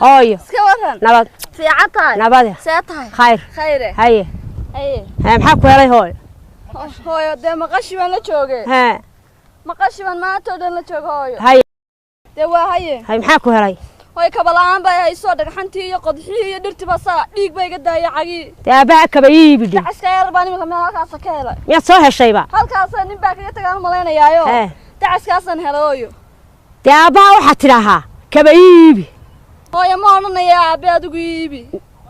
هاي سكورن نبض في عطاي نبض ساتاي خير خيره هاي هاي محاك وهلاي هاي هاي ده مقشبان لا جوجه ها مقشبان ما تودن لا جوج هاي ده waa هاي محاك وهلاي هاي kabalaan bay ay soo dhagxantii iyo qodxii iyo dhirti basa dhiig bay ga daayacay taaba kabayib dhig askar baan imika meelkaas ka helay miya soo heshayba halkaas nin baa kaga tagaan maleynayaayo tacaskaasan helooyo taaba waxa tiraha kabayib hooyo ma oranaya aabe adigu iibi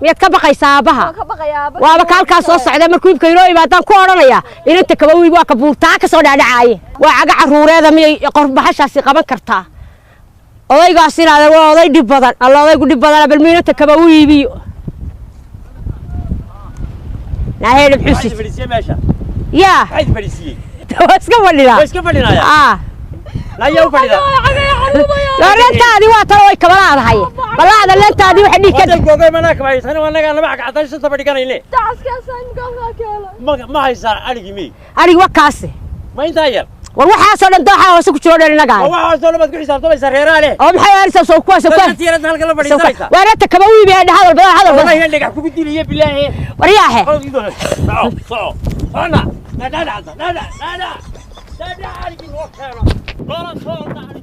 miyad ka baqaysaa aabaha ka baqayaa waaba halkaas soo socda markuu ibka inoo imaadaan ku oranaya inta kabayib waa ka buurtaa ka soo dhaadhacay waa caga caruureeda miyay qorbaxashaasi qaban kartaa odaygaas inaad waa oday dib badan alla odaygu dib badan balmiinta kaba u iibiyo naaheel xusi ya iska fadhidaa la yow fadhida lentaadi waa tan way kaba laadahay balaada lentaadi waxa dhig ka googay manaa kaba tan wanaga laba cagacdan shanta fadhiganayne tacaskaasan goolka keelo ma haysan arigimi arig wakaas ma inta yar war waxa soo dhan dooxa hoose ku jiro dhalinaga waxa soo dhan ku xisaabtamaysa reeraale oo maxay arisa soo kuwaas tiirada halka la fadhiisanaysa waarata kaba u iibiya hadal badan wallahi dhigax kugu diliye bilaahi wariyaahe ana la arigi loo keeno loola soo dhacay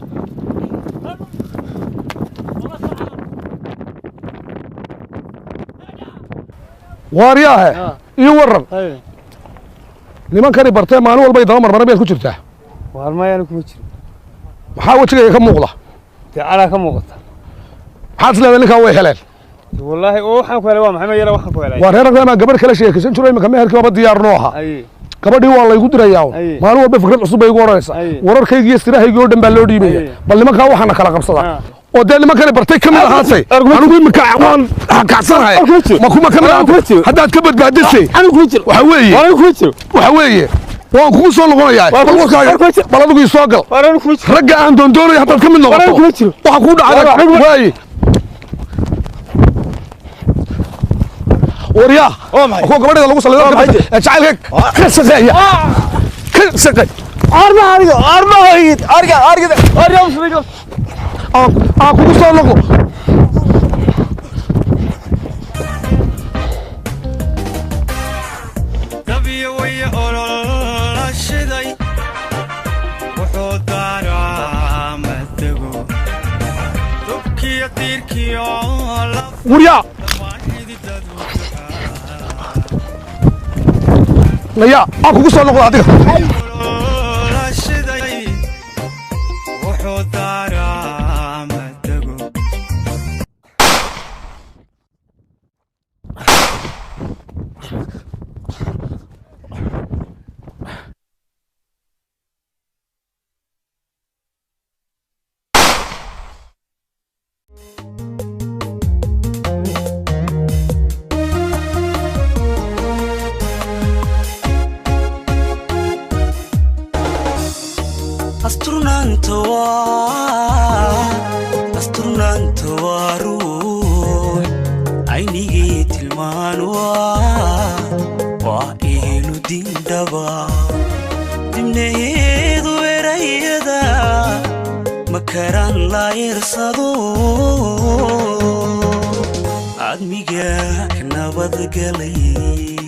waariyaahe iyo waran nimankani bartee maalin walba daba marmar meel ku jirtaa waarmayaan ku jiro maxaa wajigayga ka muuqda taala ka muuqata maxaad leedahay ninka way heleen wallahi oo waxaan ku helay waa maxay yara waxaan ku helay waa reerka ma gabar kala sheekaysan jiray imika meherkii baba diyaar nooha gabadhii waa la igu dirayaa maalin walba fikrad cusub ay igu oranaysaa wararkayga iyo sirahayga oo dhan baa loo dhiibaya bal nimanka waxaana kala qabsadaa oo dee nimankani bartay kamid ahaatay anigu imika waan kacsanahay ma kuma kamid ahaatay haddaad ka badbaadisay waxa weeye waan kugu soo noqonayaa bal adigu isoo gal ragga aan doondoonaya haddaad ka mid noqoto waxa kuu dhacday waaye وريا أكو قبلنا لو وصل جعلك كسقيا كسقي أربعة وصل أكو وصل لكم تبي ويا أول الشدي وحضر عمتكو تبكي تركي وريا يا أكو وصل لكم هذيك أسترنانتو روح عيني تلمان وإنو دين دبا دمنهيد ويريدا مكران لا يرصدو عدميقاك نبض قلي